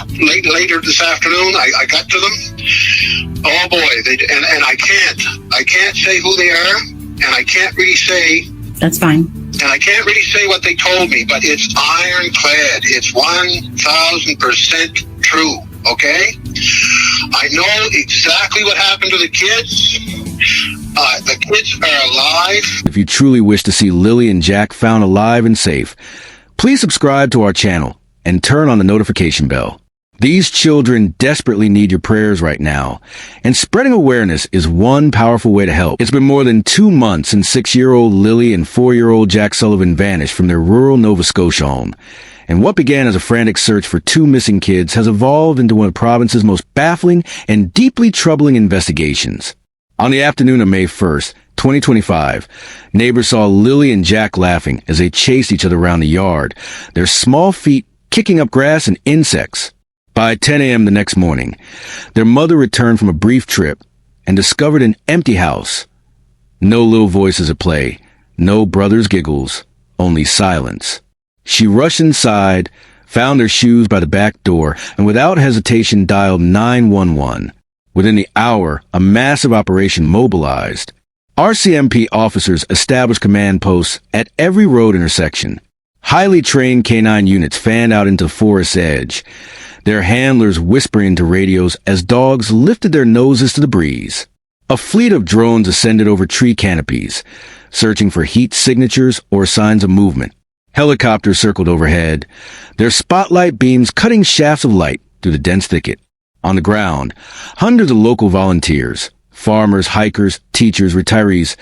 later this afternoon, I got to them. Oh boy, and I can't say who they are, and I can't really say. That's fine. And I can't really say what they told me, but it's ironclad. It's 1,000% true. Okay, I know exactly what happened to the kids. The kids are alive. If you truly wish to see Lily and Jack found alive and safe, please subscribe to our channel and turn on the notification bell. These children desperately need your prayers right now, and spreading awareness is one powerful way to help. It's been more than 2 months since 6-year-old Lily and 4-year-old Jack Sullivan vanished from their rural Nova Scotia home, and what began as a frantic search for 2 missing kids has evolved into one of the province's most baffling and deeply troubling investigations. On the afternoon of May 1st, 2025, neighbors saw Lily and Jack laughing as they chased each other around the yard, their small feet kicking up grass and insects. By 10 a.m. the next morning, their mother returned from a brief trip and discovered an empty house. No little voices at play, no brothers' giggles, only silence. She rushed inside, found their shoes by the back door, and without hesitation dialed 911. Within the hour, a massive operation mobilized. RCMP officers established command posts at every road intersection. Highly trained canine units fanned out into the forest's edge, their handlers whispering into radios as dogs lifted their noses to the breeze. A fleet of drones ascended over tree canopies, searching for heat signatures or signs of movement. Helicopters circled overhead, their spotlight beams cutting shafts of light through the dense thicket. On the ground, hundreds of local volunteers, farmers, hikers, teachers, retirees,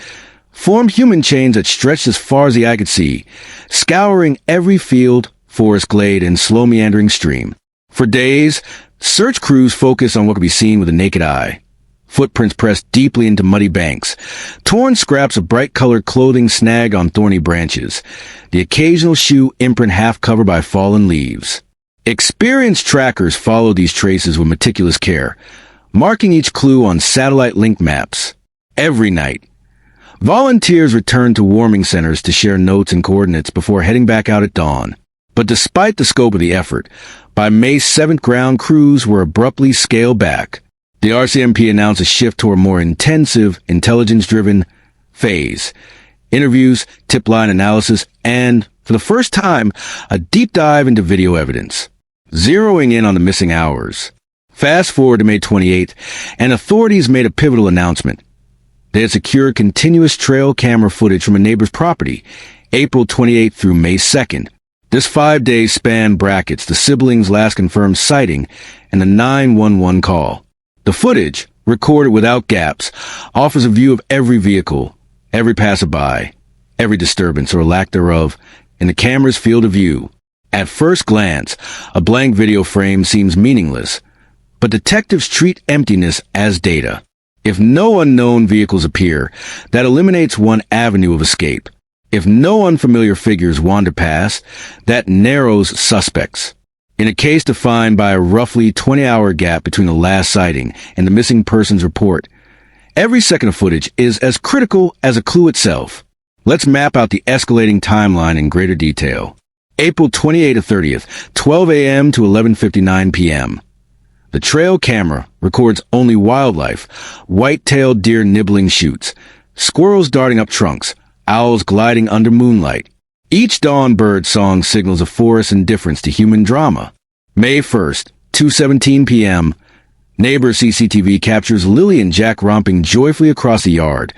formed human chains that stretched as far as the eye could see, scouring every field, forest glade, and slow meandering stream. For days, search crews focused on what could be seen with the naked eye. Footprints pressed deeply into muddy banks, torn scraps of bright-colored clothing snagged on thorny branches, the occasional shoe imprint half covered by fallen leaves. Experienced trackers followed these traces with meticulous care, marking each clue on satellite link maps. Every night, volunteers returned to warming centers to share notes and coordinates before heading back out at dawn. But despite the scope of the effort, by May 7th, ground crews were abruptly scaled back. The RCMP announced a shift toward a more intensive, intelligence-driven phase. Interviews, tip line analysis, and, for the first time, a deep dive into video evidence, zeroing in on the missing hours. Fast forward to May 28th, and authorities made a pivotal announcement. They had secured continuous trail camera footage from a neighbor's property, April 28th through May 2nd. This 5-day span brackets the siblings' last confirmed sighting and the 911 call. The footage, recorded without gaps, offers a view of every vehicle, every passerby, every disturbance or lack thereof in the camera's field of view. At first glance, a blank video frame seems meaningless, but detectives treat emptiness as data. If no unknown vehicles appear, that eliminates one avenue of escape. If no unfamiliar figures wander past, that narrows suspects. In a case defined by a roughly 20-hour gap between the last sighting and the missing persons report, every second of footage is as critical as a clue itself. Let's map out the escalating timeline in greater detail. April 28th to 30th, 12 a.m. to 11:59 p.m. The trail camera records only wildlife, white-tailed deer nibbling shoots, squirrels darting up trunks, owls gliding under moonlight. Each dawn bird song signals a forest's indifference to human drama. May 1st, 2:17 p.m., neighbor CCTV captures Lily and Jack romping joyfully across the yard,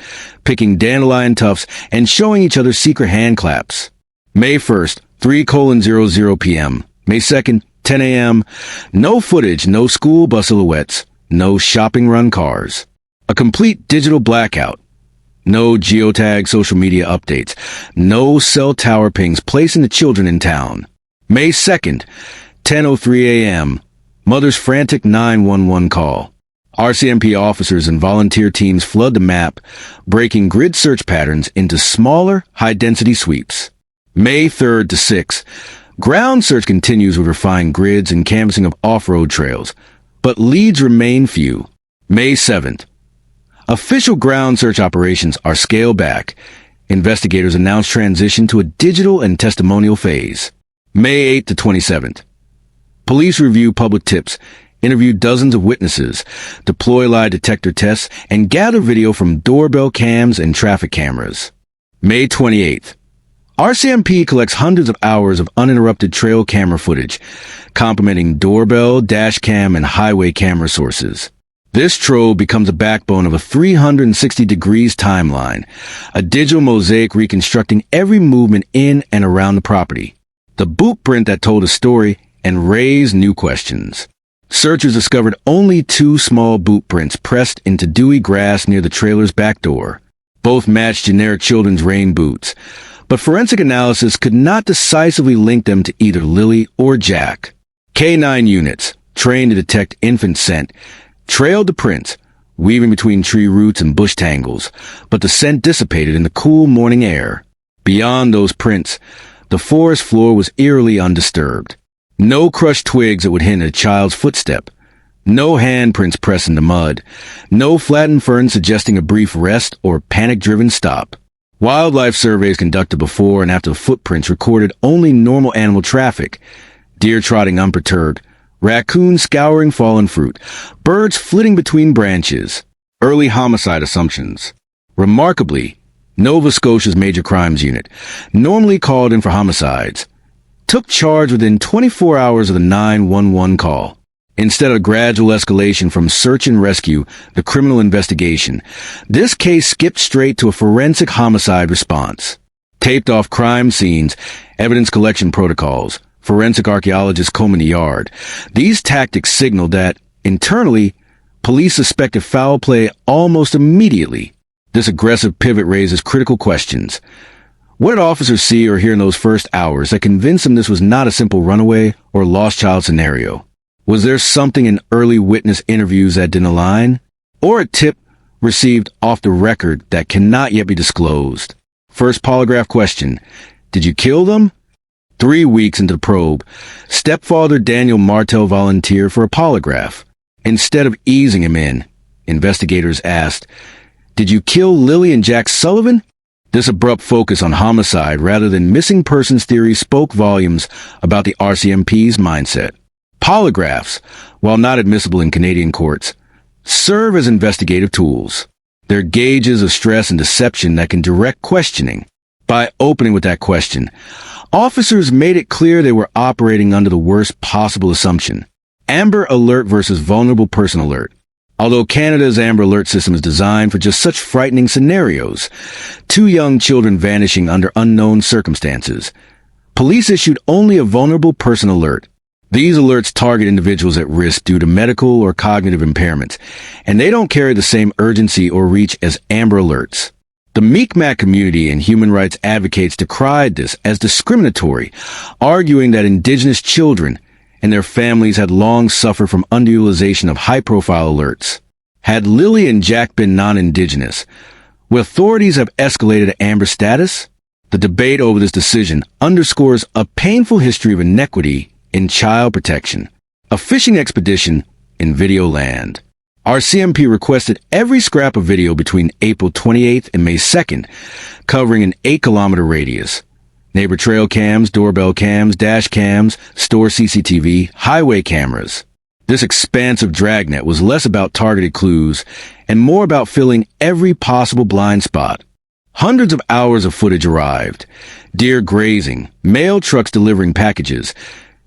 picking dandelion tufts and showing each other secret hand claps. May 1st, 3:00 p.m., May 2nd, 10 a.m., no footage, no school bus silhouettes, no shopping run cars. A complete digital blackout. No geotag social media updates. No cell tower pings placing the children in town. May 2nd, 10:03 a.m. Mother's frantic 911 call. RCMP officers and volunteer teams flood the map, breaking grid search patterns into smaller, high-density sweeps. May 3rd to 6th. Ground search continues with refined grids and canvassing of off-road trails, but leads remain few. May 7th. Official ground search operations are scaled back. Investigators announce transition to a digital and testimonial phase. May 8th to 27th. Police review public tips, interview dozens of witnesses, deploy lie detector tests, and gather video from doorbell cams and traffic cameras. May 28th. RCMP collects hundreds of hours of uninterrupted trail camera footage, complementing doorbell, dashcam, and highway camera sources. This trove becomes a backbone of a 360 degrees timeline, a digital mosaic reconstructing every movement in and around the property. The boot print that told a story and raised new questions. Searchers discovered only 2 small boot prints pressed into dewy grass near the trailer's back door. Both matched generic children's rain boots, but forensic analysis could not decisively link them to either Lily or Jack. K9 units, trained to detect infant scent, trailed the prints, weaving between tree roots and bush tangles, but the scent dissipated in the cool morning air. Beyond those prints, the forest floor was eerily undisturbed. No crushed twigs that would hint at a child's footstep. No handprints pressed into mud. No flattened ferns suggesting a brief rest or panic-driven stop. Wildlife surveys conducted before and after the footprints recorded only normal animal traffic. Deer trotting unperturbed, raccoons scouring fallen fruit, birds flitting between branches. Early homicide assumptions. Remarkably, Nova Scotia's Major Crimes Unit, normally called in for homicides, took charge within 24 hours of the 911 call. Instead of gradual escalation from search and rescue, the criminal investigation, this case skipped straight to a forensic homicide response. Taped off crime scenes, evidence collection protocols, forensic archaeologists combing the yard. These tactics signaled that, internally, police suspected foul play almost immediately. This aggressive pivot raises critical questions. What did officers see or hear in those first hours that convinced them this was not a simple runaway or lost child scenario? Was there something in early witness interviews that didn't align? Or a tip received off the record that cannot yet be disclosed? First polygraph question. Did you kill them? 3 weeks into the probe, stepfather Daniel Martel volunteered for a polygraph. Instead of easing him in, investigators asked, "Did you kill Lily and Jack Sullivan?" This abrupt focus on homicide rather than missing persons theory spoke volumes about the RCMP's mindset. Polygraphs, while not admissible in Canadian courts, serve as investigative tools. They're gauges of stress and deception that can direct questioning. By opening with that question, officers made it clear they were operating under the worst possible assumption. Amber Alert versus Vulnerable Person Alert. Although Canada's Amber Alert system is designed for just such frightening scenarios, 2 young children vanishing under unknown circumstances, police issued only a Vulnerable Person Alert. These alerts target individuals at risk due to medical or cognitive impairments, and they don't carry the same urgency or reach as Amber Alerts. The Mi'kmaq community and human rights advocates decried this as discriminatory, arguing that Indigenous children and their families had long suffered from underutilization of high-profile alerts. Had Lily and Jack been non-Indigenous, would authorities have escalated to Amber status? The debate over this decision underscores a painful history of inequity in child protection. A fishing expedition in video land. RCMP requested every scrap of video between April 28th and May 2nd, covering an 8-kilometer radius. Neighbor trail cams, doorbell cams, dash cams, store CCTV, highway cameras. This expansive dragnet was less about targeted clues and more about filling every possible blind spot. Hundreds of hours of footage arrived. Deer grazing, mail trucks delivering packages,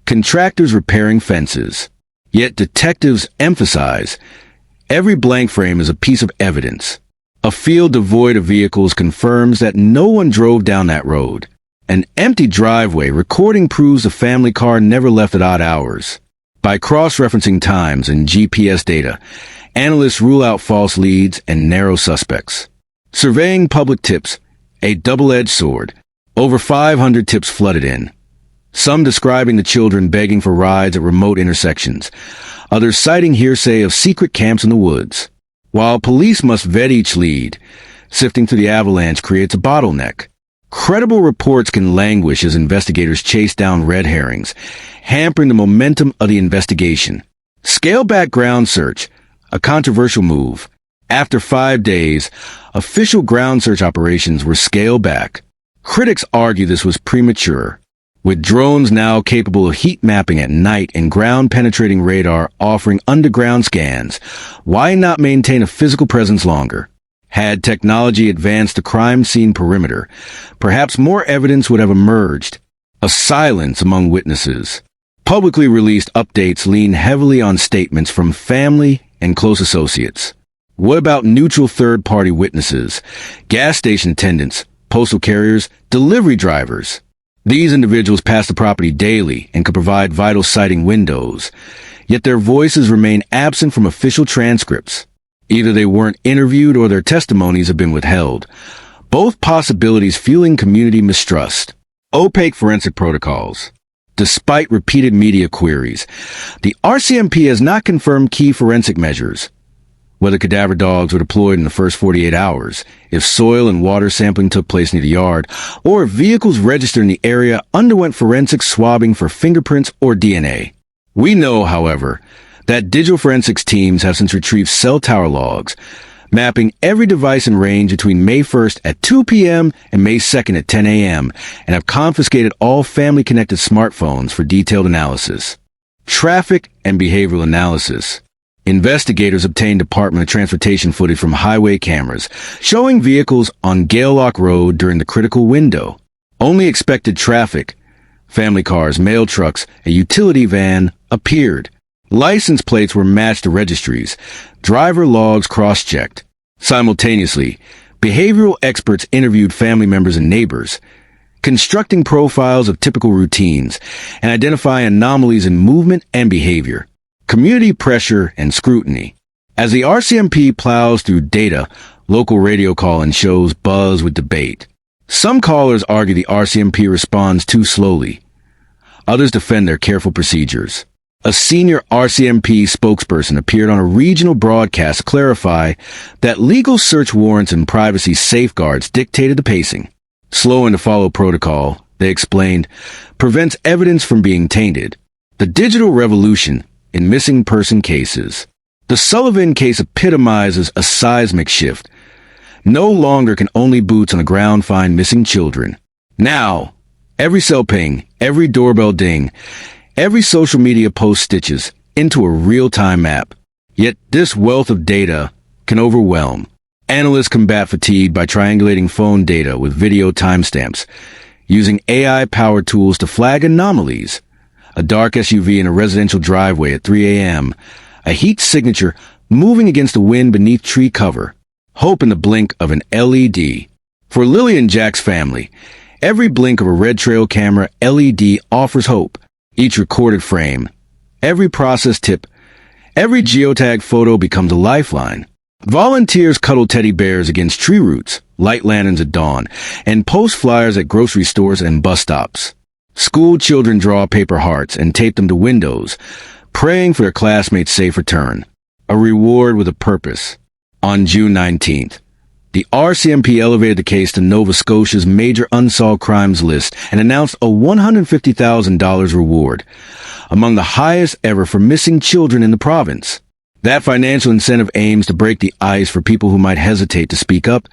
contractors repairing fences. Yet detectives emphasize every blank frame is a piece of evidence. A field devoid of vehicles confirms that no one drove down that road. An empty driveway recording proves the family car never left at odd hours. By cross-referencing times and GPS data, analysts rule out false leads and narrow suspects. Surveying public tips, a double-edged sword. Over 500 tips flooded in. Some describing the children begging for rides at remote intersections. Others citing hearsay of secret camps in the woods. While police must vet each lead, sifting through the avalanche creates a bottleneck. Credible reports can languish as investigators chase down red herrings, hampering the momentum of the investigation. Scale back ground search, a controversial move. After 5 days, official ground search operations were scaled back. Critics argue this was premature. With drones now capable of heat mapping at night and ground-penetrating radar offering underground scans, why not maintain a physical presence longer? Had technology advanced the crime scene perimeter, perhaps more evidence would have emerged. A silence among witnesses. Publicly released updates lean heavily on statements from family and close associates. What about neutral third-party witnesses? Gas station attendants, postal carriers, delivery drivers. These individuals pass the property daily and could provide vital sighting windows, yet their voices remain absent from official transcripts. Either they weren't interviewed or their testimonies have been withheld. Both possibilities fueling community mistrust. Opaque forensic protocols. Despite repeated media queries, the RCMP has not confirmed key forensic measures. Whether cadaver dogs were deployed in the first 48 hours, if soil and water sampling took place near the yard, or if vehicles registered in the area underwent forensic swabbing for fingerprints or DNA. We know, however, that digital forensics teams have since retrieved cell tower logs, mapping every device in range between May 1st at 2 p.m. and May 2nd at 10 a.m., and have confiscated all family-connected smartphones for detailed analysis. Traffic and behavioral analysis. Investigators obtained Department of Transportation footage from highway cameras, showing vehicles on Galelock Road during the critical window. Only expected traffic, family cars, mail trucks, a utility van, appeared. License plates were matched to registries, driver logs cross-checked. Simultaneously, behavioral experts interviewed family members and neighbors, constructing profiles of typical routines and identifying anomalies in movement and behavior. Community pressure and scrutiny. As the RCMP plows through data, local radio call-in shows buzz with debate. Some callers argue the RCMP responds too slowly. Others defend their careful procedures. A senior RCMP spokesperson appeared on a regional broadcast to clarify that legal search warrants and privacy safeguards dictated the pacing. Slow and to follow protocol, they explained, prevents evidence from being tainted. The digital revolution in missing person cases. The Sullivan case epitomizes a seismic shift. No longer can only boots on the ground find missing children. Now, every cell ping, every doorbell ding, every social media post stitches into a real-time map. Yet this wealth of data can overwhelm. Analysts combat fatigue by triangulating phone data with video timestamps, using AI-powered tools to flag anomalies. A dark SUV in a residential driveway at 3 a.m., a heat signature moving against the wind beneath tree cover, hope in the blink of an LED. For Lily and Jack's family, every blink of a red trail camera LED offers hope. Each recorded frame, every process tip, every geotag photo becomes a lifeline. Volunteers cuddle teddy bears against tree roots, light lanterns at dawn, and post flyers at grocery stores and bus stops. School children draw paper hearts and tape them to windows, praying for their classmates' safe return. A reward with a purpose. On June 19th, the RCMP elevated the case to Nova Scotia's major unsolved crimes list and announced a $150,000 reward, among the highest ever for missing children in the province. That financial incentive aims to break the ice for people who might hesitate to speak up,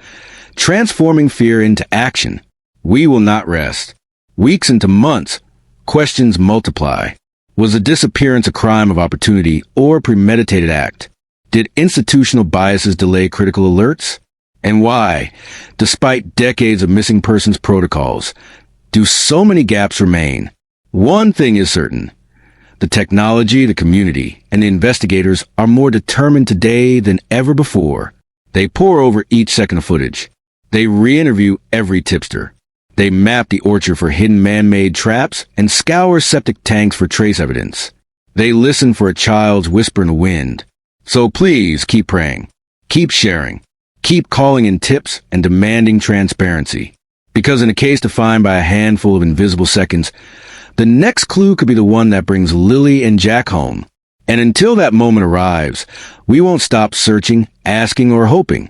transforming fear into action. We will not rest. Weeks into months, questions multiply. Was the disappearance a crime of opportunity or a premeditated act? Did institutional biases delay critical alerts? And why, despite decades of missing persons protocols, do so many gaps remain? One thing is certain. The technology, the community, and the investigators are more determined today than ever before. They pore over each second of footage. They re-interview every tipster. They map the orchard for hidden man-made traps and scour septic tanks for trace evidence. They listen for a child's whisper in the wind. So please keep praying, keep sharing, keep calling in tips and demanding transparency. Because in a case defined by a handful of invisible seconds, the next clue could be the one that brings Lily and Jack home. And until that moment arrives, we won't stop searching, asking, or hoping.